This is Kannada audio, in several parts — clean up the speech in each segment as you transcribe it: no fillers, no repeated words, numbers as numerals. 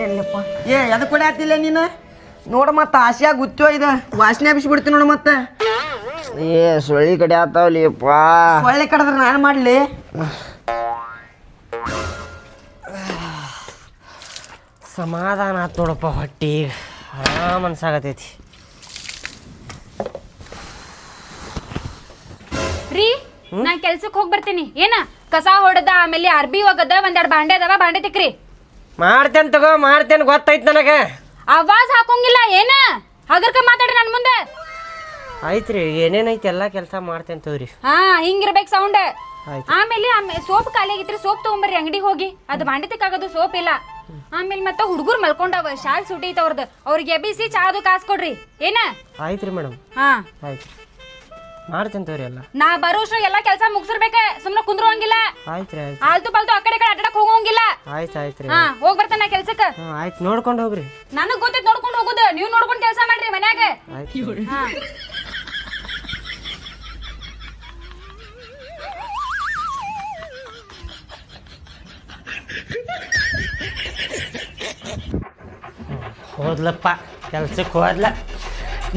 ಏನಪ್ಪ ಎದು ಕೂಡ ಆತಿಲ್ಲ ನೀನು ನೋಡ ಮತ್ತೆ ಆಸೆಯಾಗ ಗುತ್ತೋ ಇದು ವಾಸನೆ ಹಬ್ಬಿಸ್ಬಿಡ್ತೀನಿ ನೋಡು ಮತ್ತೆ ಸೊಳ್ಳಿ ಕಡೆ ಆತಾವಲಿಪ್ಪ ಸೊಳ್ಳೆ ಕಡದ್ರೆ ನಾನು ಮಾಡಲಿ ಸಮಾಧಾನ ಆತ್ ನೋಡಪ್ಪ ಹೊಟ್ಟಿ ಮನ್ಸಾಗತೈತಿ ರೀ ನಾ ಕೆಲ್ಸಕ್ಕೆ ಹೋಗಿ ಬರ್ತೀನಿ ಏನ ಕಸ ಹೊಡೆದ ಆಮೇಲೆ ಅರ್ಬಿ ಹೋಗದ ಒಂದೆರಡು ಬಾಂಡೆ ಅದಾವ ಬಾಂಡೆ ತಿಕ್ರಿ ಮಾಡ್ತೇನೆ ತಗೋ ಮಾಡ್ತೇನೆ ಗೊತ್ತೈತಿ ನನಗೆ ಆವಾಜ್ ಹಾಕೋಂಗಿಲ್ಲ ಏನ ಹಗರ್ಕ ಮಾತಾಡ್ರಿ ನನ್ ಮುಂದೆ ಆಯ್ತ್ರಿ ಏನೇನೈತಿ ಎಲ್ಲಾ ಕೆಲಸ ಮಾಡ್ತೇನೆ ತಗೋರಿ ಹಾ ಹಿಂಗಿರ್ಬೇಕು ಸೌಂಡ್ ಆಮೇಲೆ ಸೋಪ್ ಖಾಲಿ ಆಗಿತ್ರಿ ಸೋಪ್ ತಗೊಂಬರ್ರಿ ಅಂಗಡಿಗೆ ಹೋಗಿ ಅದು ಬಾಂಡೆ ತಿಕ್ಕಾಗದು ಸೋಪ್ ಇಲ್ಲ ಆಮೇಲೆ ಮತ್ತೆ ಹುಡುಗರು ಮಲ್ಕೊಂಡವ ಶಾಲ್ ಸುಟಿ ಐತ ಅವ್ರದ್ದು ಅವ್ರಿಗೆ ಎಬ್ಬಿಸಿ ಚಾದು ಕಾಸ್ ಕೊಡ್ರಿ ಏನ ಆಯ್ತ್ರಿ ಮೇಡಮ್ ಹಾ ಆಯ್ತು ಮಾಡ್ತೇನೆ ತಗೋರಿ ಎಲ್ಲ ನಾ ಬರೋಷ್ರ ಎಲ್ಲಾ ಕೆಲಸ ಮುಗಿಸಿರ್ಬೇಕ ಸುಮ್ನೆ ಕುಂದ್ರು ಹಂಗಿಲ್ಲ ಆಯ್ತ್ರಿ ಆಯ್ತು ಆಲ್ತು ಪಾಲ್ತು ಆ ಕಡೆ ಅಡ್ಡಾಡಕ್ ಹೋಗಂಗಿಲ್ಲ ಆಯ್ತು ಆಯ್ತ್ರಿ ಹಾ ಹೋಗ್ ಬರ್ತಾನ ಕೆಲ್ಸಕ್ಕ ಆಯ್ತು ನೋಡ್ಕೊಂಡು ಹೋಗ್ರಿ ನನಗ್ ಗೊತ್ತೈತ್ ನೋಡ್ಕೊಂಡು ಹೋಗುದು ನೀವ್ ನೋಡ್ಕೊಂಡ್ ಕೆಲಸ ಮಾಡ್ರಿ ಮನ್ಯಾಗ ಆಯ್ತು ಹಾ ಹೋದ್ಲಪ್ಪ ಕೆಲ್ಸಕ್ಕೆ ಹೋದ್ಲ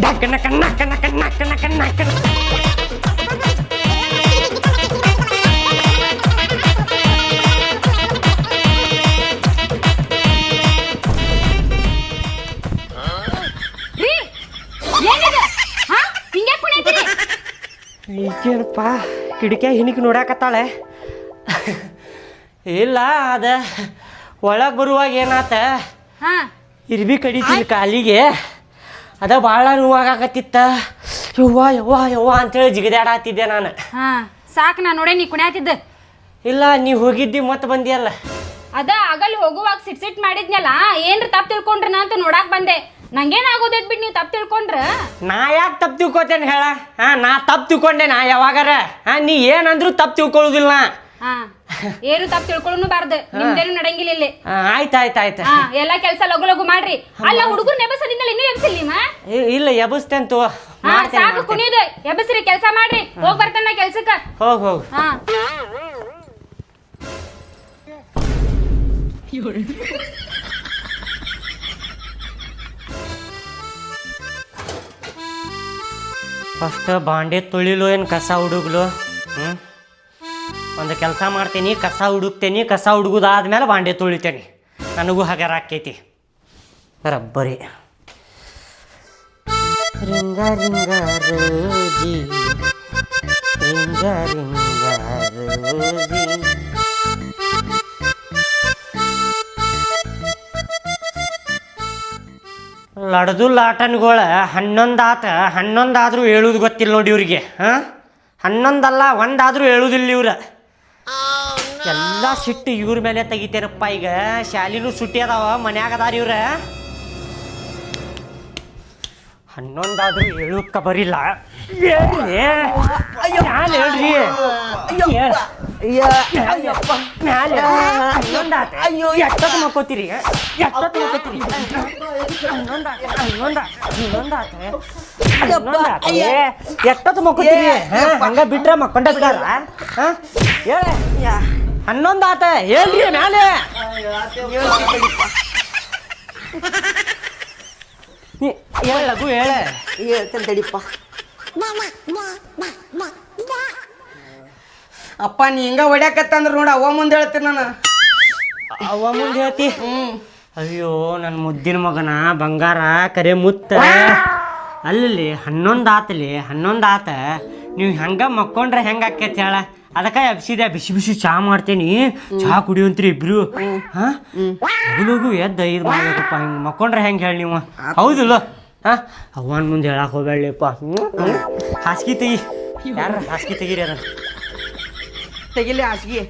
ಡಕ್ಕ ನಕ್ಕ ನಕ್ಕ ನಕ್ಕ ನಕ್ಕ ನಕ್ಕ ನಕ್ಕ ರೀ ಏನಿದೆ ಹಾ ಹಿಂಗ್ಯಾಕ್ ಕುಣಿತೀರಿ ಈಗೇನಪ್ಪ ಕಿಡಿಕೆ ಹಿನಿಕ್ ನೋಡಾಕತ್ತಾಳೆ ಇಲ್ಲ ಅದ ಒಳಗೆ ಬರುವಾಗ ಏನಾತ ಹಾ ಇರ್ಬಿ ಕಡಿತೀನಿ ಕಾಲಿಗೆ ಅದ ಭಾಳ ನೋವಾಗತ್ತಿತ್ತ ಯವ್ವ ಯವ್ವ ಯವ್ವ ಅಂತೇಳಿ ಜಿಗದಾಡತ್ತಿದ್ದೆ ನಾನು ಹಾ ಸಾಕ್ ನಾ ನೋಡೇ ನೀ ಕುಣ್ಯಾತಿದ್ದ ಇಲ್ಲ ನೀವು ಹೋಗಿದ್ದಿ ಮತ್ತೆ ಬಂದಿಯಲ್ಲ ಅದ ಆಗಲ್ಲಿ ಹೋಗುವಾಗ ಸಿಟ್ ಮಾಡಿದ್ನಲ್ಲ ಏನ್ರ ತಪ್ಪು ತಿಳ್ಕೊಂಡ್ರ ನಾ ಅಂತ ನೋಡಾಕ್ ಬಂದೆ ನಂಗೇನ್ ಆಗೋದೈತ್ ಬಿಡ್ ನೀವು ತಪ್ಪು ತಿಳ್ಕೊಂಡ್ರ ನಾ ಯಾಕೆ ತಪ್ಪು ತಿಳ್ಕೊತೇನೆ ಹೇಳ ಹಾ ನಾ ತಪ್ಪು ತಿಳ್ಕೊಂಡೆ ನಾ ಯಾವಾಗಾರ ಹಾ ನೀ ಏನಂದ್ರು ತಪ್ಪು ತಿಳ್ಕೊಳ್ಳೋದಿಲ್ಲ ಹಾ ಏನು ತಪ್ಪು ತಿಳ್ಕೊಳ್ಳೋನು ಬಾರ್ದು ನಿಮ್ದೇನು ನಡಂಗಿಲ್ಲ ಇಲ್ಲಿ ಆಯ್ತು ಆಯ್ತು ಆಯ್ತು ಹಾ ಎಲ್ಲಾ ಕೆಲ್ಸ ಲಗು ಲಗು ಮಾಡ್ರಿ ಅಲ್ಲ ಹುಡುಗರು ನೆಬಸದಿಂದಲ್ಲ ಇನ್ನೂ ಎಬ್ಸಿಲ್ಲ ನೀವ ಇಲ್ಲ ಎಬಸ್ತೇನೆ ತೋ ಹಾ ಸಾಕು ಕುಣಿಯೋದು ಎಬಸ್ರಿ ಕೆಲ್ಸ ಮಾಡ್ರಿ ಹೋಗ್ ಬರ್ತಾನ ಕೆಲ್ಸಕ್ಕ ಹೋಗ್ ಹೋಗ್ ಹಾ ಫಸ್ಟ್ ಬಾಂಡೆ ತೊಳಿಲು ಏನು ಕಸ ಹುಡುಗ್ಲು ಒಂದು ಕೆಲಸ ಮಾಡ್ತೀನಿ ಕಸ ಹುಡುಕ್ತೇನೆ ಕಸ ಹುಡುಗುದಾದ್ಮೇಲೆ ಬಾಂಡೆ ತೊಳಿತೇನೆ ನನಗೂ ಹಗರ ಆಕೈತಿ ರಬ್ಬರಿ ರಿಂಗ ರಿಂಗ ರೋಜಿ ರಿಂಗ ರಿಂಗ ರೋಜಿ ಲಡ್ದು ಲಾಟನ್ಗಳ 11 ಆದರೂ ಹೇಳುವುದು ಗೊತ್ತಿಲ್ಲ ನೋಡಿ ಇವ್ರಿಗೆ ಹಾಂ 11 ಅಲ್ಲ 1 ಆದರೂ ಹೇಳುವುದಿಲ್ಲ ಇವ್ರ ಎಲ್ಲ ಸಿಟ್ಟು ಇವ್ರ ಮೇಲೆ ತೆಗಿತೇನಪ್ಪ ಈಗ ಶಾಲಿನೂ ಸುಟ್ಟಿ ಅದಾವ ಮನ್ಯಾಗ ಅದಾರ ಇವ್ರ 11 ಆದರೂ ಹೇಳೋಕ್ಕ ಬರಿಲ್ಲ ಹೇಳ್ರಿ ಅಯ್ಯೋ ಎಷ್ಟೊತ್ತು ಮಕ್ಕೋತೀರಿ ಎಷ್ಟೊತ್ತು ಮಕ್ಕೋತೀರಿ ಎಷ್ಟೊತ್ತು ಮಕ್ಕೋತೀರಿ ಹಂಗ ಬಿಟ್ರೆ ಮಕ್ಕೊಂಡ ಬಿಡಾರ ಹೇಳ 11 ಆತ ಹೇಳ್ರಿ ಮ್ಯಾಲೆ ಹೇಳ ಲಘು ಹೇಳ ಹೇಳ್ತೇನೆ ತಡಿಪ್ಪ ಅಪ್ಪ ನೀ ಹಿಂಗ ಹೊಡ್ಯಾಕತ್ತಂದ್ರ ನೋಡ ಅವ ಮುಂದೆ ಹೇಳ್ತೀನಿ ನಾನು ಅವ ಮುಂದೆ ಹೇಳ್ತಿ ಅಯ್ಯೋ ನನ್ನ ಮುದ್ದಿನ ಮಗನ ಬಂಗಾರ ಕರೆ ಮುತ್ತ ಅಲ್ಲಿ 11 ಆತಲಿ 11 ಆತ ನೀವು ಹೆಂಗ ಮಕ್ಕೊಂಡ್ರೆ ಹೆಂಗ ಆಕೈತಿ ಹೇಳ ಅದಕ್ಕೆ ಎಬ್ಸಿದೆ ಬಿಸಿ ಬಿಸಿ ಚಹಾ ಮಾಡ್ತೇನಿ ಚಹಾ ಕುಡಿಯುವಂತ್ರಿ ಇಬ್ರು ಹಾ ಲಗು ಎದ್ದು ಇದು ಮಾಡ್ಬೇಕಪ್ಪ ಹಿಂಗೆ ಮಕ್ಕೊಂಡ್ರೆ ಹೆಂಗೆ ಹೇಳಿ ನೀವು ಹೌದಿಲ್ಲ ಹಾಂ ಅವನ ಮುಂದೆ ಹೇಳಕ್ಕೆ ಹೋಗ್ಬೇಡಪ್ಪ ಹಾಸಿಗೆ ತೆಗಿ ಯಾರು ಹಾಸಿಗೆ ತೆಗೀರಿ ಅದನ್ನು ತೆಗಿಲಿ ಹಾಸಿಗೆ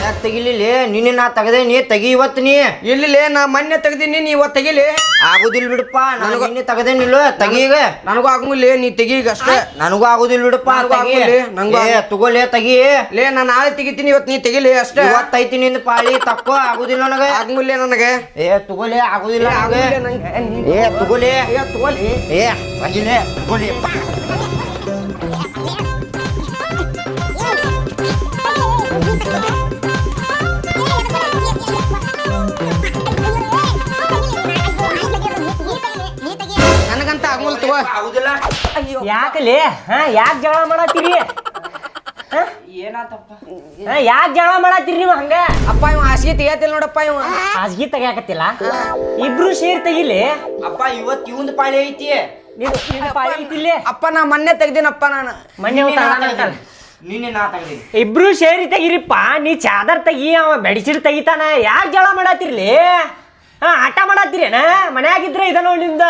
ಯಾಕೆ ತೆಗಿಲಿಲ್ಲ ನಿನ್ನೆ ನಾ ತೆಗದೆ ನೀ ತೆಗಿ ಇವತ್ತು ನೀ ಇಲ್ಲಿಲೇ ನಾ ಮೊನ್ನೆ ತೆಗ್ದೀನಿ ನೀ ಇವತ್ತು ತೆಗಿಲಿ ಆಗುದಿಲ್ಲ ಬಿಡಪ್ಪ ನಾನು ನಿನ್ನೆ ತೆಗದೇನಿಲ್ಲ ತೆಗಿ ಈಗ ನನಗೂ ಆಗಂಗಿಲ್ಲ ನೀ ತೆಗಿ ಈಗ ಅಷ್ಟೇ ನನಗೂ ಆಗುದಿಲ್ಲ ಬಿಡಪ್ಪ ತಗೋಲೇ ತೆಗಿ ಲೇ ನಾನು ನಾಳೆ ತೆಗಿತೀನಿ ಇವತ್ತು ನೀ ತೆಗಿಲಿ ಅಷ್ಟೇ ಇವತ್ತೈತಿ ನಿಂದ ಪಾಳಿ ತಕ್ಕೋ ಆಗುದಿಲ್ಲ ನನಗೆ ಆಗಂಗಿಲ್ಲ ನನಗೆ ತಗೋಲೇ ಆಗುದಿಲ್ಲ ತಗೋಲೇ ತಗೋಲಿ ತೆಗಿಲೇ ತಗೋಲಿ ಆಗುದಿಲ್ಲ. ಯಾಕಲೆ ಯಾಕೆ ಜಗಳ ಮಾಡತ್ತೀರಿ? ಏನಾತಪ್ಪ? ಯಾಕೆ ಜಗಳ ಮಾಡತ್ತೀರಿ ನೀವು ಹಂಗ? ಅಪ್ಪ ಇವ ಹಾಸಿಗೆ ತೆಗಿಯತಿಲ್ಲ ನೋಡಪ್ಪ ಇವ. ಹಾಸಿಗೆ ತೆಗಿಯಾಕತ್ತಿಲ್ಲ, ಇಬ್ರು ಸೇರಿ ತೆಗಿಲಿ. ಅಪ್ಪ ಇವತ್ತು ಇವಂದ್ ಪಾಳಿ ಐತಿ. ಪಾಳಿ ಐತಿಲ್ಲೇ. ಅಪ್ಪ ನಾ ಮೊನ್ನೆ ತೆಗ್ದಿನಪ್ಪ ನಾನು. ಮೊನ್ನೆ ನಿನ್ನೆ ನಾ ತೆಗ್ದೀನಿ. ಇಬ್ರು ಸೇರಿ ತೆಗಿರಿಪ್ಪ. ನೀ ಚಾದರ್ ತೆಗಿ, ಅವ ಬೆಡಿಸಿರ್ ತೆಗಿತಾನ. ಯಾಕೆ ಜಗಳ ಮಾಡತ್ತಿರ್ಲಿ? ಆಟ ಮಾಡತ್ತೀರೇನ? ಮನ್ಯಾಗಿದ್ರೆ ಇದ ನೋಡಿ ನಿಮ್ದ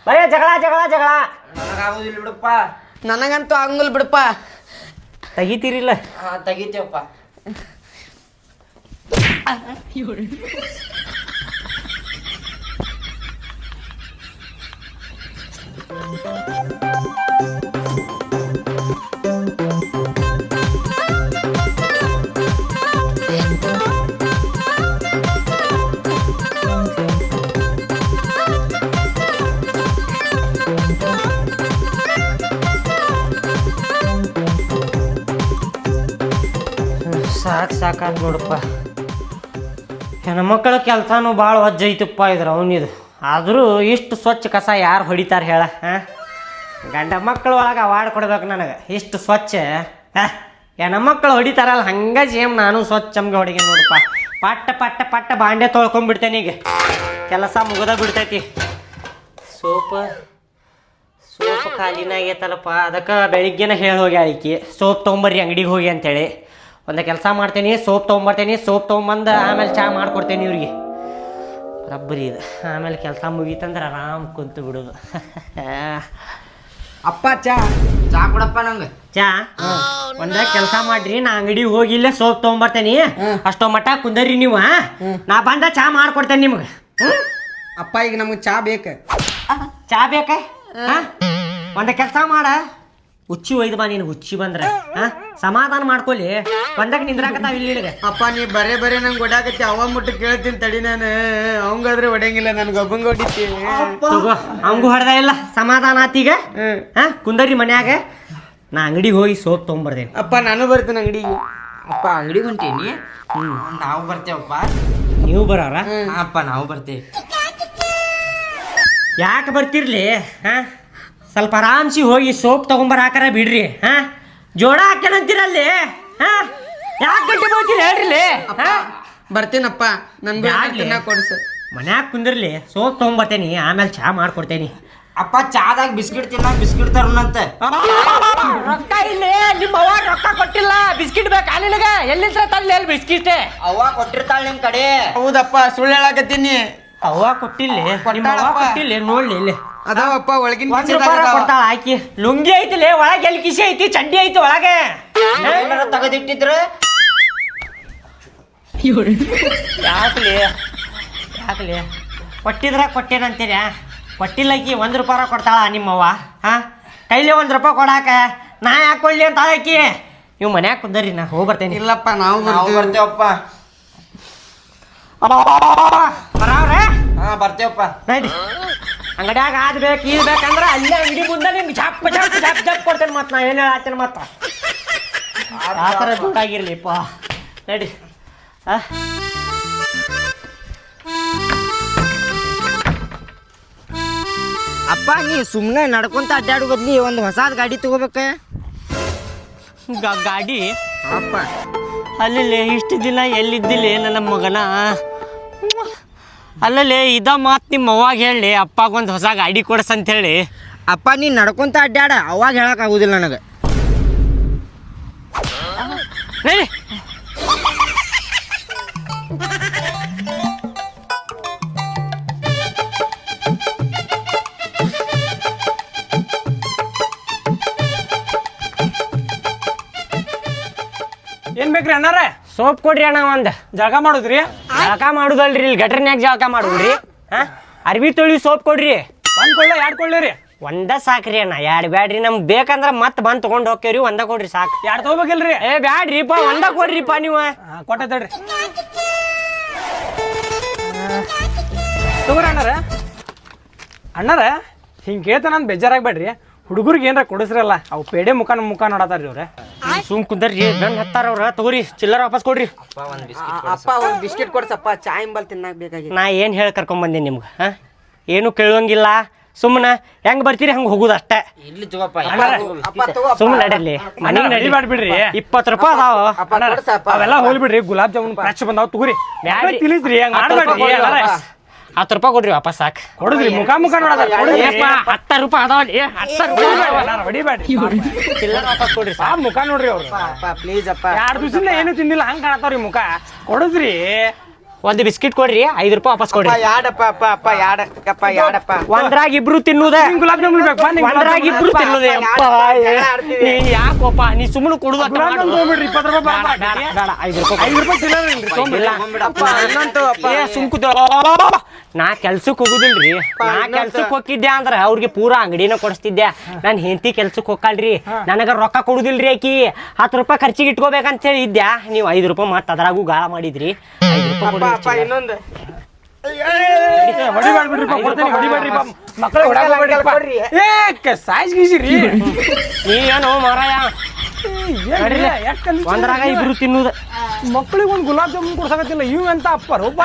ಬರೇ ಜಗಳ ಜಗಳ ಜಗಳ. ನನಗಾಗುದಿಲ್ಲ ಬಿಡಪ್ಪ. ನನಗಂತೂ ಆಗಂಗಿಲ್ಲ ಬಿಡಪ್ಪ. ತೆಗಿತೀರಿಲ್ಲ? ತೆಗಿತೇವಪ್ಪ. ಸಾಕಾದ್ ನೋಡಪ್ಪ. ಹೆಣ್ಮಕ್ಳ ಕೆಲಸನೂ ಭಾಳ ವಜ್ಜೈತಪ್ಪ ಇದ್ರ ಅವನಿದು. ಆದರೂ ಇಷ್ಟು ಸ್ವಚ್ಛ ಕಸ ಯಾರು ಹೊಡಿತಾರೆ ಹೇಳ? ಗಂಡ ಮಕ್ಕಳ ಒಳಗೆ ಅವಾರ್ಡ್ ಕೊಡ್ಬೇಕು ನನಗೆ. ಇಷ್ಟು ಸ್ವಚ್ಛ ಹೆಣ್ಮಕ್ಳು ಹೊಡಿತಾರಲ್ಲ ಹಂಗೆ ಸೇಮ್ ನಾನು ಸ್ವಚ್ಛ ಅಂಗೆ ಹೊಡಿಗೆ ನೋಡಪ್ಪ. ಪಟ್ಟ ಪಟ್ಟ ಪಟ್ಟ ಬಾಂಡೆ ತೊಳ್ಕೊಂಡ್ಬಿಡ್ತೇನೆ. ಈಗ ಕೆಲಸ ಮುಗಿದ ಬಿಡ್ತೈತಿ. ಸೋಪ್ ಖಾಲಿನಾಗೈತಲ್ಲಪ್ಪ. ಅದಕ್ಕೆ ಬೆಳಿಗ್ಗೆನ ಹೇಳಿ ಹೋಗಿ ಆಯ್ಕೆ ಸೋಪ್ ತೊಗೊಂಬರ್ರಿ ಅಂಗಡಿಗೆ ಹೋಗಿ ಅಂತೇಳಿ. ಒಂದು ಕೆಲಸ ಮಾಡ್ತೇನೆ, ಸೋಪ್ ತೊಗೊಂಬರ್ತೇನೆ. ಸೋಪ್ ತೊಗೊಂಬಂದು ಆಮೇಲೆ ಚಹಾ ಮಾಡ್ಕೊಡ್ತೇನೆ ಇವ್ರಿಗೆ. ರಬ್ಬರಿ ಇದು. ಆಮೇಲೆ ಕೆಲಸ ಮುಗೀತಂದ್ರೆ ಆರಾಮ್ ಕುಂತು ಬಿಡೋದು. ಅಪ್ಪ ಚಾ ಕೊಡಪ್ಪ ನಂಗೆ. ಚಾ ಒಂದ ಕೆಲಸ ಮಾಡ್ರಿ, ನಾ ಅಂಗಡಿಗೆ ಹೋಗಿ ಇಲ್ಲೇ ಸೋಪ್ ತೊಗೊಂಬರ್ತೇನೆ. ಅಷ್ಟೋ ಮಟ್ಟ ಕುಂದರ್ರಿ ನೀವು. ನಾ ಬಂದ ಚಾ ಮಾಡ್ಕೊಡ್ತೇನೆ ನಿಮ್ಗೆ. ಅಪ್ಪ ಈಗ ನಮ್ಗೆ ಚಾ ಬೇಕು. ಚಾ ಬೇಕ? ಒಂದ ಕೆಲಸ ಮಾಡ, ಹುಚ್ಚಿ ಒಯ್ದು ಬಾ. ನೀನು ಹುಚ್ಚಿ ಬಂದ್ರೆ ಸಮಾಧಾನ ಮಾಡ್ಕೊಲಿ. ಒಂದಕ್ಕೆ ನಿಂದ್ರಾಕತ್ತಾವ ಇಲ್ಲಿ. ಅಪ್ಪ ನೀ ಬರೇ ನಂಗೆ ಹೊಡ್ಯಾಕತ್ತಿ. ಅವ ಮುಟ್ಟ ಕೇಳ್ತೀನಿ ತಡಿ. ನಾನು ಅವಂಗಾದ್ರೆ ಹೊಡೆಯಂಗಿಲ್ಲ, ನನ್ಗೆ ಒಬ್ಬಂಗ ಹೊಡಿತೀನಿ. ತಗೋ, ಅವಂಗೂ ಹೊಡೆದ ಇಲ್ಲ. ಸಮಾಧಾನ ಆತೀಗ. ಕುಂದರಿ ಮನ್ಯಾಗ. ನಾ ಅಂಗಡಿಗೆ ಹೋಗಿ ಸೋಪ್ ತೊಗೊಂಬರ್ತೇನೆ. ಅಪ್ಪ ನಾನು ಬರ್ತೇನೆ ಅಂಗಡಿಗೆ. ಅಪ್ಪ ಅಂಗಡಿಗೆ ಹೊಂಟೀನಿ. ನಾವು ಬರ್ತೇವಪ್ಪ. ನೀವು ಬರೋರ? ಅಪ್ಪ ನಾವು ಬರ್ತೇವೆ. ಯಾಕೆ ಬರ್ತಿರ್ಲಿ? ಸ್ವಲ್ಪ ಆರಾಮ್ಸಿ ಹೋಗಿ ಸೋಪ್ ತೊಗೊಂಬರಾಕರ ಬಿಡ್ರಿ. ಜೋಡ ಹಾಕ್ಯಾನಂತೀರಲ್ಲಿ. ಯಾಕೆ ಗಂಟೆ ಹೋಗ್ತೀರಿ ಹೇಳ್ರಿ? ಬರ್ತೀನಪ್ಪ. ನನ್ ಕೊಡ್ಸ. ಮನ್ಯಾಗ ಕುಂದಿರ್ಲಿ, ಸೋಪ್ ತೊಗೊಂಬರ್ತೇನಿ. ಆಮೇಲೆ ಚಹಾ ಮಾಡ್ಕೊಡ್ತೇನಿ. ಅಪ್ಪ ಚಾದಾಗ ಬಿಸ್ಕಿಟ್ ತಿನ್ನಾಕ ಬಿಸ್ಕಿಟ್ ತರೋಣಂತೆ. ರೊಕ್ಕ ಇಲ್ಲೇ. ನಿಮ್ಮ ಅವ್ವ ರೊಕ್ಕ ಕೊಟ್ಟಿಲ್ಲ. ಬಿಸ್ಕಿಟ್ ಬೇಕಾ ನಿನಗ? ಎಲ್ಲಿಂದ ತಲ್ಲಿ ಎಲ್ಲಿ ಬಿಸ್ಕಿಟ್? ಅವ್ವ ಕೊಟ್ಟಿರ್ತಾಳ ನಿಮ್ ಕಡೆ. ಹೌದಪ್ಪ, ಸುಳ್ಳು ಹೇಳಾಕತ್ತೀನಿ. ಅವ್ವ ಕೊಟ್ಟಿಲ್ಲ. ನಿಮ್ಮ ಅವ್ವ ಕೊಟ್ಟಿಲ್ಲ. ನೋಡ್ಲಿ ಇಲ್ಲಿ ಅದಾವಪ್ಪ ಒಳಗಿನ. ₹1 ಕೊಡ್ತಾಳ ಆಕಿ. ಲುಂಗಿ ಐತಿಲಿ ಒಳಗೆ. ಎಲ್ಲಿ ಕಿಸಿ ಐತಿ? ಚಡ್ಡಿ ಐತಿ ಒಳಗೆ. ತೆಗೆದಿಟ್ಟಿದ್ರು. ಯಾಕಲಿ ಕೊಟ್ಟಿದ್ರ ಕೊಟ್ಟೇನಂತೀರ? ಕೊಟ್ಟಿಲ್ಲ ಆಕಿ. ₹1 ಕೊಡ್ತಾಳ ನಿಮ್ಮವ್ವ. ಕೈಲಿ ₹1 ಕೊಡಾಕ ನಾ ಯಾಕೆ ಕೊಡ್ಲಿ ಅಂತ ಆಕಿ. ನೀವು ಮನ್ಯಾಗ ಕುಂದರಿ, ನಾ ಹೋಗಿ ಬರ್ತೇನೆ. ಇಲ್ಲಪ್ಪ, ನಾವು ಬರ್ತೇವಪ್ಪ. ಬರಾವ್ರೆ? ಬರ್ತೇವಪ್ಪ. ನಡಿ. ಅಂಗಡಿಯಾಗ ಅದ್ ಬೇಕು ಇದು ಬೇಕಂದ್ರೆ ಅಲ್ಲೇ ಅಂಗಡಿ ಮುಂದೆ ನಿಮ್ಗೆ ಜಪ್ ಜಪ್ ಜಪ್ ಜಪ್ ಕೊಡ್ತೇನೆ. ಮತ್ತೆ ನಾ ಏನು ಹೇಳತ್ತೇನೆ ಮತ್ತೆ ಆ ಥರ ದುಡ್ಡಾಗಿರ್ಲಿಪ್ಪ. ನಡಿ. ಅಪ್ಪ ನೀ ಸುಮ್ಮನೆ ನಡ್ಕೊಂತ ಅಡ್ಡಾಡೋ ಬದ್ಲಿ ಒಂದು ಹೊಸಾದ್ ಗಾಡಿ ತಗೋಬೇಕ. ಗಾಡಿ? ಅಪ್ಪ ಅಲ್ಲಿ ಇಷ್ಟು ದಿನ ಎಲ್ಲಿದ್ದಿಲ್ಲ ನನ್ನ ಮಗನ. ಅಲ್ಲಲ್ಲಿ ಇದ ಮಾತು ನಿಮ್ಮ ಅವ್ವಾಗ ಹೇಳಿ ಅಪ್ಪಾಗೊಂದು ಹೊಸ ಗಾಡಿ ಕೊಡ್ಸಂತ ಹೇಳಿ. ಅಪ್ಪ ನೀ ನಡ್ಕೊಂತ ಅಡ್ಡಾಡ, ಅವಾಗ ಹೇಳಕ್ ಆಗುದಿಲ್ಲ ನನಗೆ. ನಡಿ. ಏನ್ ಬೇಕ್ರಿ ಅಣ್ಣಾರ? ಸೋಪ್ ಕೊಡ್ರಿ ಅಣ್ಣ. ಒಂದು ಜಳಕ ಮಾಡುದ್ರಿ? ಜಳಕ ಮಾಡುದಲ್ರಿ, ಇಲ್ಲಿ ಗಟ್ರನ್ಯಾಗ ಜಳಕ ಮಾಡುದ್ರಿ. ಅರ್ಬಿ ತೊಳಿ ಸೋಪ್ ಕೊಡ್ರಿ. ಒಂದ್ ಕೊಳ್ಳ ಎರಡು ಕೊಳ್ಳಿರಿ? ಒಂದ ಸಾಕ್ರಿ ಅಣ್ಣ, ಎರಡು ಬ್ಯಾಡ್ರಿ. ನಮ್ಗೆ ಬೇಕಂದ್ರೆ ಮತ್ತೆ ಬಂದು ತೊಗೊಂಡು ಹೋಗ್ತೇವ್ರಿ. ಒಂದ ಕೊಡ್ರಿ ಸಾಕು. ಎರಡು ತಗೋಬೇಕಿಲ್ರಿ? ಏ ಬ್ಯಾಡ್ರಿಪ್ಪ, ಒಂದ ಕೊಡ್ರಿಪ್ಪ ನೀವು. ಕೊಟ್ಟೈತೇಳ್ರಿ. ತಗೋರಿ ಅಣ್ಣಾರ. ಅಣ್ಣಾರ ಹಿಂಗೆ ಕೇಳ್ತಾನ ಅಂತ ಬೇಜಾರಾಗ್ಬೇಡ್ರಿ. ಹುಡುಗರಿಗೆ ಏನಾರ ಕೊಡಿಸ್ರಲ್ಲ, ಅವು ಪೇಡೆ ಮುಖ ನೋಡತಾರ್ರಿ ಅವ್ರೆ. ಸುಮ್ ಕುಂದರ್ರಿ, ಬೆನ್ ಹತ್ತಾರ ಅವ್ರ. ತಗೋರಿ, ಚಿಲ್ಲರ ವಾಪಸ್ ಕೊಡ್ರಿ. ಅಪ್ಪ ಒಂದು ಬಿಸ್ಕಿಟ್ ಕೊಡ್ಸಪ್ಪ. ಚಾ ಇಂಬಲ್ ತಿನ್ನಾಕ ಬೇಕಾಗಿ. ನಾ ಏನು ಹೇಳಿ ಕರ್ಕೊಂಬಂದೆ ನಿಮ್ಗೆ? ಏನು ಕೇಳೋಂಗಿಲ್ಲ. ಸುಮ್ಮನೆ ಹೆಂಗ್ ಬರ್ತೀರಿ ಹಂಗ ಹೋಗುದು ಅಷ್ಟೇ. ಇಲ್ಲಿ ತಗೋಪ್ಪ ಸುಮ್ಮನೆ ನಡೀಲಿ ಮನೆಗೆ ನಡಿ. ಬಿಡ್ರಿ 20 ರೂಪಾಯಿ ಅದಾವ. ಅವೆಲ್ಲ ಹೋಗ್ಲಿ ಬಿಡ್ರಿ. ಗುಲಾಬ್ ಜಾಮೂನ್ ಫ್ರೆಶ್ ಬಂದಾವ್ ತಗೋರಿ. ಬ್ಯಾಡ್ರಿ. ತಿಳಿಸ್ರಿ ಹಂಗ ಮಾಡ್ಬೇಡ್ರಿ. 10 ರೂಪಾಯಿ ಕೊಡ್ರಿ ವಾಪಸ್ ಸಾಕು. ಕೊಡುದ್ರಿ ಮುಖ ನೋಡೋದ 10 ರೂಪಾಯಿ ಅದಾವಲ್ಲಿ 10 ರೂಪಾಯಿ ಹೊಡಿಬೇಡ್ರಿ. ಚಿಲ್ಲರ್ ವಾಪಸ್ ಕೊಡ್ರಿ ಆ ಮುಖ ನೋಡ್ರಿ ಅವ್ರು ಪ್ಲೀಸ್ ಅಪ್ಪ 2 ದಿವಸದಿಂದ ಏನು ತಿಂದಿಲ್ಲ ಹಂಗ ಕಾಣತಾವ್ರಿ ಮುಖ. ಕೊಡುದ್ರಿ. ಒಂದು ಬಿಸ್ಕಿಟ್ ಕೊಡ್ರಿ 5 ರೂಪಾಯಿ ವಾಪಸ್ ಕೊಡ್ರಿ. ಯಾಡಪ್ಪ ಒಂದ್ರಾಗ ಇಬ್ರು ತಿನ್ನುದ. ಗುಲಾಬ್ ಜಾಮೂನ್ ಬೇಕು ಒಂದ್ರಾಗ ಇಬ್ರು ತಿನ್ನುದೆ. ನೀ ಯಾಕೋಪ ನೀ ಸುಮ್ಮನೆ ಕೊಡುದ. ಗುಲಾಬ್ ಜಾಮೂನ್ ತಗೊಂಡ್ಬಿಡ್ರಿ 20 ರೂಪಾಯಿ ಬೇಡ 5 ರೂಪಾಯಿ 5 ರೂಪಾಯಿ ಚಿಲ್ಲರ್ ಸುಮ್ಕುದ. ನಾ ಕೆಲ್ಸಕ್ಕೆ ಹೋಗುದಿಲ್ರಿ. ನಾ ಕೆಲ್ಸಕ್ಕೆ ಹೋಗಿದ್ದೆ ಅಂದ್ರ ಅವ್ರಿಗೆ ಪೂರಾ ಅಂಗಡಿನ ಕೊಡಿಸ್ತಿದ್ದೆ. ನಾನು ಹೆಂಡತಿ ಕೆಲ್ಸಕ್ಕೆ ಹೋಗಲ್ರಿ. ನನಗ ರೊಕ್ಕ ಕೊಡುದಿಲ್ರಿ. ಆಕಿ 10 ರೂಪಾಯಿ ಖರ್ಚಿಗೆ ಇಟ್ಕೋಬೇಕಂತ ಹೇಳಿ ಇದ್ದೆ. ನೀವು 5 ರೂಪಾಯಿ ಮತ್ತೆ ಅದ್ರಾಗೂ ಗಾಳ ಮಾಡಿದ್ರಿ. 5 ರೂಪಾಯಿ ಇನ್ನೊಂದು ಹೊಡಿಬೇಡ್ರಿ ಮಕ್ಕಳು ಸಾಯ್ಸ್ ಗೀಸಿರಿ. ನೀವೇನು ಮಾರಾಯ ಒಂದ್ರಾಗ ಇಬ್ರು ತಿನ್ನುದ. ಮಕ್ಕಳಿಗೆ ಒಂದು ಗುಲಾಬ್ ಜಾಮೂನ್ ಕೊಡ್ಸಕತ್ತಿಲ್ಲ ಇವ್ ಎಂತ ಅಪ್ಪ ರೂಪ.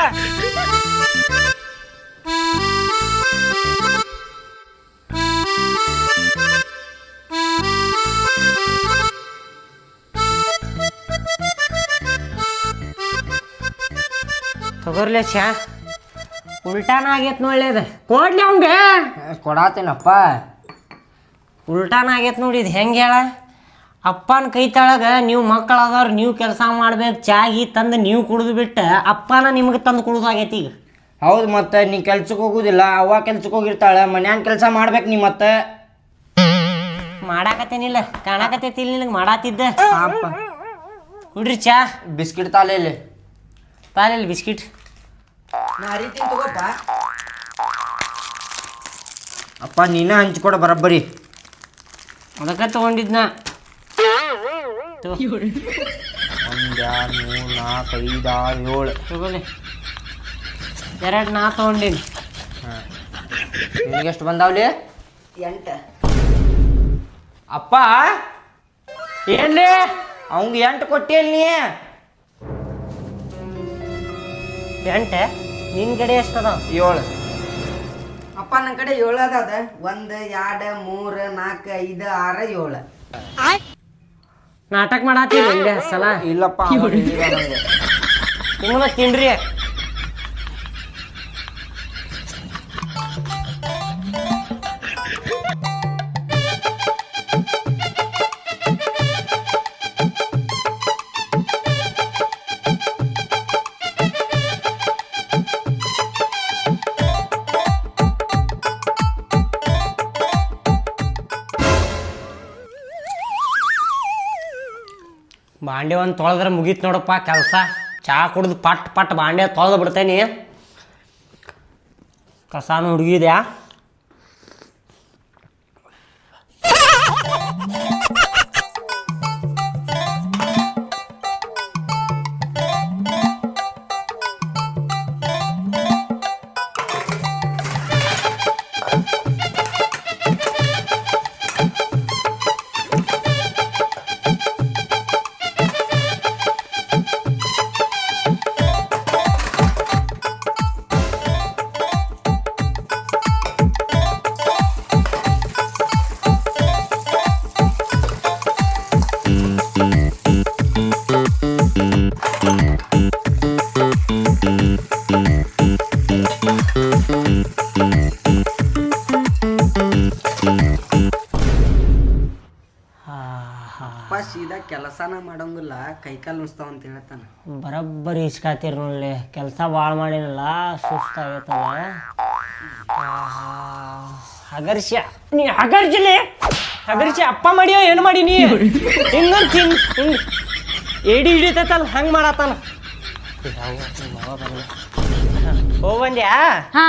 ತಗೋರ್ಲೆ ಚಾ ಉಲ್ಟಾನ ಆಗೈತ್ ನೋಡ್ಲೇದ. ಕೊಡ್ಲಿ ಅವಂಗೆ ಕೊಡಾತೇನಪ್ಪ. ಉಲ್ಟಾನ ಆಗೈತ್ ನೋಡಿ. ಇದು ಹೆಂಗೆ ಹೇಳ? ಅಪ್ಪನ ಕೈ ತಳಗ ನೀವು ಮಕ್ಕಳದವ್ರು ನೀವು ಕೆಲಸ ಮಾಡ್ಬೇಕು. ಚಾಗಿ ತಂದು ನೀವು ಕುಡಿದು ಬಿಟ್ಟು ಅಪ್ಪನ ನಿಮ್ಗೆ ತಂದು ಕುಡಿದಾಗೈತಿ ಈಗ. ಹೌದು ಮತ್ತೆ ನೀ ಕೆಲ್ಸಕ್ಕೆ ಹೋಗುದಿಲ್ಲ. ಅವ್ವ ಕೆಲ್ಸಕ್ಕೆ ಹೋಗಿರ್ತಾಳೆ. ಮನ್ಯಾನ ಕೆಲಸ ಮಾಡ್ಬೇಕು ನೀ ಮತ್ತೆ. ಮಾಡಾಕತ್ತೇನಿಲ್ಲ ಕಾಣಾಕತ್ತೈತಿ ಇಲ್ಲಿ ನಿನಗೆ ಮಾಡಾತಿದ್ದ. ಕುಡ್ರಿ ಚಾ. ಬಿಸ್ಕಿಟ್ ತಾಲೇಲಿ ತಾಲಿಲ್ಲ ಬಿಸ್ಕಿಟ್. ತಗೋಪ್ಪ. ಅಪ್ಪ ನೀನ ಹಂಚ್ಕೊಡ ಬರಬ್ಬರಿ. ಅದಕ್ಕೆ ತಗೊಂಡಿದ್ನ. 1 2 3 4 5 6 7 ತಗೊಳ್ಳಿ. 2 ನಾ ತಗೊಂಡೀನಿ. ನಿನಗೆಷ್ಟು ಬಂದಾವ್ಲಿ? 8. ಅಪ್ಪ ಏನ್ಲಿ ಅವಂಗ 8 ಕೊಟ್ಟಿಯಲ್ ನೀ. 8 ನಿನ್ ಕಡೆ ಎಷ್ಟದ? 7. ಅಪ್ಪ ನನ್ನ ಕಡೆ 7 ಅದಾವ. 1 2 3 4 5 6 7. ನಾಟಕ ಮಾಡತ್ತೀವಿ ಒಂದೇ ಸಲ. ಇಲ್ಲಪ್ಪ ನಿಮ್ಮನ್ನ ತಿನ್ರಿ. ಬಾಂಡೆ ಒಂದು ತೊಳೆದ್ರೆ ಮುಗೀತು ನೋಡಪ್ಪ ಕೆಲಸ. ಚಾ ಕುಡ್ದು ಪಟ್ ಬಾಂಡೆ ತೊಳೆದು ಬಿಡ್ತೇನೆ. ಕಸಾನು ಹುಡುಗಿದ್ಯಾ? ಸೀದಾ ಕೆಲಸನ ಮಾಡಂಗಿಲ್ಲ, ಕೈಕಾಲು ನುಸ್ತಾವ ಅಂತ ಹೇಳ್ತಾನ. ಬರೋಬ್ಬರಿ ಇಸ್ಕಾತೀರಿ ನೋಡ್ಲಿ. ಕೆಲಸ ಭಾಳ ಮಾಡಿನಲ್ಲ ಸುಸ್ತಾಗೈತಲ್ಲ. ಹಗರ್ಷ ನೀ ಹಗರ್ಜಲಿ ಹಗರ್ಷಿ ಅಪ್ಪ ಮಾಡಿಯೋ ಏನು ಮಾಡಿ ನೀ ಹಿಂಗಂತ ಹಿಂಗೆ ಏಡಿ ಹಿಡಿತೈತಲ್ಲ ಹಂಗೆ ಮಾಡತ್ತಾನ. ಹೋಗ್ಬಂದ್ಯಾ? ಹಾ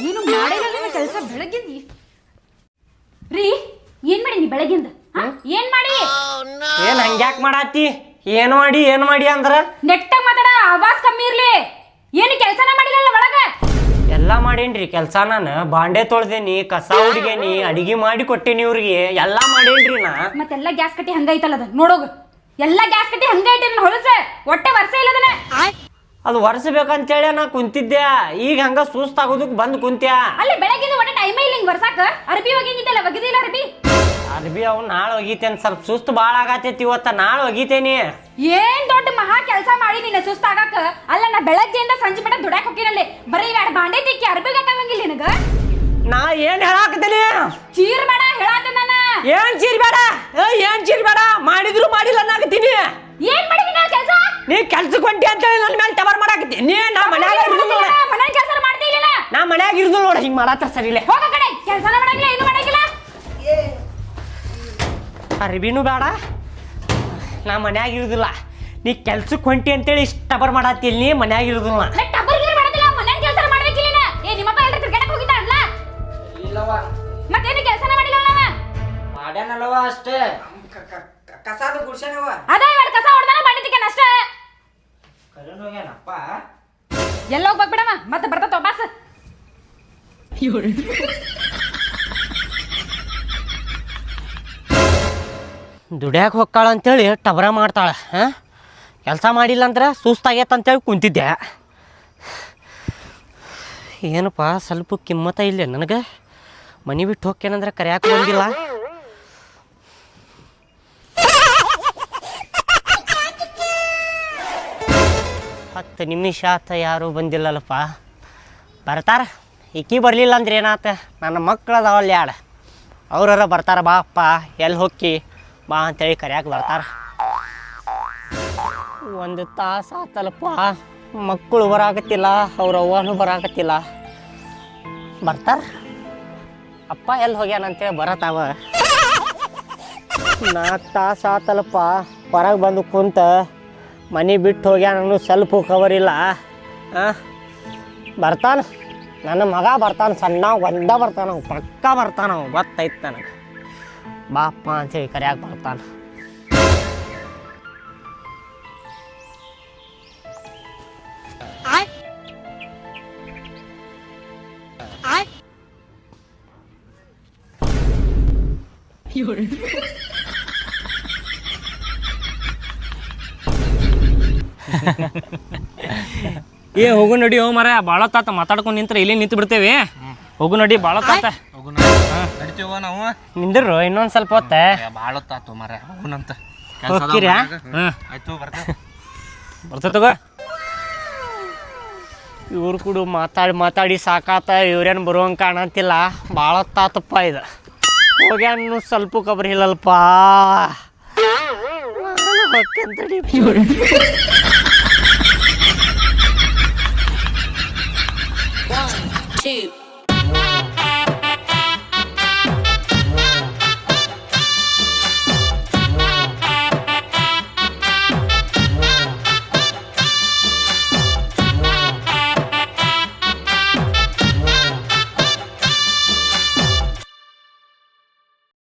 ಏನು ಮಾಡಿಲ್ಲ ಕೆಲಸ ಬೆಳಗ್ಗಿಂದ. ರೀ ಏನ್ ಮಾಡಿ ನೀ ಬೆಳಗ್ಗಿಂದ? ಏನ್ ಮಾಡಿ ಏನ್ ಹಂಗ್ಯಾಕ್ ಮಾಡಾತಿ? ಏನ್ ಮಾಡಿ ಅಂದ್ರ ನೆಟ್ಟಾಗ ಮಾತಾಡ, ಆವಾಜ್ ಕಮ್ಮಿ ಇರ್ಲಿ. ಏನು ಕೆಲಸನ ಮಾಡಿಲ್ಲ ಒಳಗ? ಎಲ್ಲಾ ಮಾಡೇನ್ರಿ ಕೆಲ್ಸ. ನಾನು ಬಾಂಡೆ ತೊಳ್ದೇನಿ, ಕಸ ಹುಡ್ಗೇನಿ, ಅಡಿಗೆ ಮಾಡಿ ಕೊಟ್ಟೇನಿ ಇವ್ರಿಗೆ. ಎಲ್ಲಾ ಮಾಡೇನ್ರಿ ನಾ. ಮತ್ತೆಲ್ಲ ಗ್ಯಾಸ್ ಕಟ್ಟಿ ಹಂಗೈತಲ್ಲ ಅದ ನೋಡೋಗ. ಎಲ್ಲ ಗ್ಯಾಸ್ ಕಟ್ಟಿ ಹಂಗ ಇಟ್ಟಿನ ಹೊಲಸ ಹೊಟ್ಟೆ ವರ್ಷ ಇಲ್ಲದನ. ಅದು ಒರೆಸ್ಬೇಕಂತೇಳಿ ನಾ ಕುಂತಿದ್ದೆ, ಈಗ ಹಂಗ ಸುಸ್ತಾಗೋದಕ್ಕೆ ಬಂದು ಕುಂತ್ಯಾ. ಅಲ್ಲಿ ಬೆಳಗ್ಗೆ ಒಟ್ಟೆ ಟೈಮ್ ಇಲ್ಲ ಹಿಂಗ್ ಬರ್ಸಾಕ. ಅರ್ಬಿ ಒಗಿದಿದ್ದಲ್ಲ, ಒಗಿದಿಲ್ಲ ಅರ್ಬಿ. ಅರ್ಬಿ ಅವ್ ನಾಳೆ ಒಗಿತೇನೆ, ಸ್ವಲ್ಪ ಸುಸ್ತು ಭಾಳ ಆಗತೈತಿ ಇವತ್ತ, ನಾಳೆ ಒಗಿತೇನಿ. ಏನ್ ದೊಡ್ಡ ಮಹಾ ಕೆಲಸ ಮಾಡಿ ನೀನ ಸುಸ್ತಾಗಾಕ. ಅಲ್ಲ ನಾ ಬೆಳಗ್ಗೆಯಿಂದ ಸಂಜೆ ಮಟ ದುಡ್ಯಾಕ ಹೋಗಿನಲ್ಲಿ, ಬರೀ ಎರಡು ಬಾಂಡೆ ತಿಕ್ಕಿ ಅರ್ಬಿಗೆ ಹಾಕಂಗಿಲ್ಲ ನಿನಗ. ನಾ ಏನ್ ಹೇಳಾಕತ್ತೀನಿ? ಚೀರ್ ಬೇಡ ಹೇಳಾತ ನಾನ. ಏನ್ ಚೀರ್ ಬೇಡ, ಏನ್ ಚೀರ್ ಬೇಡ, ಮಾಡಿದ್ರು ಮಾಡಿಲ್ಲ ಅನ್ನಾಕತ್ತೀನಿ. ಏನ್ ಮಾಡಿದೀನಿ ನಾ ಕೆಲಸ? ನೀ ಕೆಲ್ಸಕ್ಕೆ ಹೊಂಟಿ ಅಂತೇಳಿ ನನ್ನ ಮೇಲೆ ಟಬರ್ ಮಾಡಾಕತ್ತಿ. ನೀ ನಾ ಮನ್ಯಾಗ ಇರುದಿಲ್ಲ ನೋಡ, ಮನೆ ಕೆಲಸ ಮಾಡ್ತಿ ಇಲ್ಲ. ನಾ ಮನ್ಯಾಗ ಇರುದಿಲ್ಲ ನೋಡ, ಹಿಂಗ್ ಮಾಡಾತ್ರ ಸರಿಲೆ. ಹೋಗ ಕಡೆ, ಕೆಲಸನ ಮಾಡಂಗಿಲ್ಲ, ಏನು ಮಾಡಂಗಿಲ್ಲ. ಅರ್ಬಿನೂ ಬೇಡ, ನಾ ಮನ್ಯಾಗ ಇರುದಿಲ್ಲ. ನೀ ಕೆಲ್ಸಕ್ಕೆ ಹೊಂಟಿ ಅಂತೇಳಿ ಇಷ್ಟ ಟಬರ್ ಮಾಡತ್ತಿಲ್ಲ, ನೀ ಮನ್ಯಾಗ ಇರುದಿಲ್ಲ. ನಾ ಟಬ್ಬರ್ ಗಿರ್ ಮಾಡೋದಿಲ್ಲ, ಮನೆ ಕೆಲಸ ಮಾಡ್ಬೇಕಿಲ್ಲ. ಏ ನಿಮ್ಮಪ್ಪ ಎಲ್ಲರೂ ಕ್ರಿಕೆಟ್ ಹೋಗಿದ್ದ ಅಲ್ಲ? ಇಲ್ಲವ ಮತ್ತೇನು ಕೆಲಸನ ಮಾಡಿಲ್ಲ ಅವ? ಮಾಡ್ಯಾನಲ್ಲವ ಅಷ್ಟೇ. ಕಸಾದ ಗುಡ್ಸೇನವ. ಅದೇ ಇವಾಗ ಕಸ ಹೊಡ್ದಾನ ಬಂಡಿತಿಕೇನ ಅಷ್ಟೇ. ಕರೆಂಟ್ ಹೋಗ್ಯಾನಪ್ಪ. ಎಲ್ಲ ಹೋಗ್ಬೇಕು ಬಿಡವ, ಮತ್ತೆ ಬರ್ತದ ವಾಪಸ್. ದುಡ್ಯಾಕ ಹೊಕ್ಕಾಳ ಅಂತೇಳಿ ಟಬರ ಮಾಡ್ತಾಳೆ. ಹಾಂ, ಕೆಲಸ ಮಾಡಿಲ್ಲ ಅಂದ್ರೆ ಸುಸ್ತಾಗೈತೆ ಅಂತೇಳಿ ಕುಂತಿದ್ದೆ. ಏನಪ್ಪ ಸ್ವಲ್ಪ ಕಿಮ್ಮತ್ತ ಇಲ್ಲ ನನಗೆ. ಮನೆ ಬಿಟ್ಟು ಹೋಗ್ತೇನಂದ್ರೆ ಕರ್ಯಾಕೆ ಬಂದಿಲ್ಲ. ಹತ್ತು ನಿಮಿಷ ಆತ, ಯಾರೂ ಬಂದಿಲ್ಲಲ್ಲಪ್ಪ. ಬರ್ತಾರ, ಈಕಿ ಬರಲಿಲ್ಲ ಅಂದ್ರೆ ಏನಾತ, ನನ್ನ ಮಕ್ಕಳು ಅದಾವಲ್ಲಿ ಯಾಡ, ಅವ್ರರ ಬರ್ತಾರ. ಬಾ ಅಪ್ಪ ಎಲ್ಲಿ ಹೋಗಿ ಬಾ ಅಂತೇಳಿ ಕರ್ಯಾಕೆ ಬರ್ತಾರ. ಒಂದು ತಾಸು ಆತಲ್ಲಪ್ಪ, ಮಕ್ಕಳು ಬರಾಕತ್ತಿಲ್ಲ, ಅವ್ರ ಅವ್ವನೂ ಬರಾಕತ್ತಿಲ್ಲ. ಬರ್ತಾರ, ಅಪ್ಪ ಎಲ್ಲಿ ಹೋಗ್ಯಾನ ಅಂತೇಳಿ ಬರತ್ತಾವ. 4 ತಾಸು ಆತಲ್ಲಪ್ಪ, ಹೊರಗೆ ಬಂದು ಕುಂತ ಮನೆ ಬಿಟ್ಟು ಹೋಗ್ಯಾನ, ಸ್ವಲ್ಪ ಖಬರ್ ಇಲ್ಲ. ಬರ್ತಾನ, ನನ್ನ ಮಗ ಬರ್ತಾನೆ, ಸಣ್ಣ ಒಂದ ಬರ್ತಾನ, ಪಕ್ಕ ಬರ್ತಾನ, ಗೊತ್ತೈತೆ ನನಗೆ. ಬಾಪ್ಪ ಅಂತೇಳಿ ಕರ್ಯಾಕೆ ಬರ್ತಾನ. ಏ ಹೋಗು ನಡಿ, ಹೋ ಮರ ಭಾಳ ತಾತ ಮಾತಾಡ್ಕೊಂಡು ನಿಂತ್ರೆ ಇಲ್ಲಿ ನಿಂತು ಬಿಡ್ತೇವೆ. ಹೋಗು ನಡಿ, ಭಾಳ ತಾತ. ನಡಿತೀವ ನಾವು. ನಿಂದ್ರು ಇನ್ನೊಂದು ಸ್ವಲ್ಪ ಹೊತ್ತೆ ಭಾಳ ಹೊತ್ತಾತು ಮರ, ಹೋಗುನಂತ. ಹೋಗ್ತೀರಾ? ಆಯ್ತು ಬರ್ತೇವೆ. ಬರ್ತೇವೆ ತಗೋ. ಇವ್ರು ಕೂಡ ಮಾತಾಡಿ ಸಾಕಾತ, ಇವ್ರೇನು ಬರುವಂಗೆ ಕಾಣಂತಿಲ್ಲ. ಭಾಳ ಹೊತ್ತಾತಪ್ಪ ಇದು. ಹೋಗ್ಯಾನು ಸ್ವಲ್ಪ ಖಬರ್ ಇಲ್ಲಲ್ಪ. Two.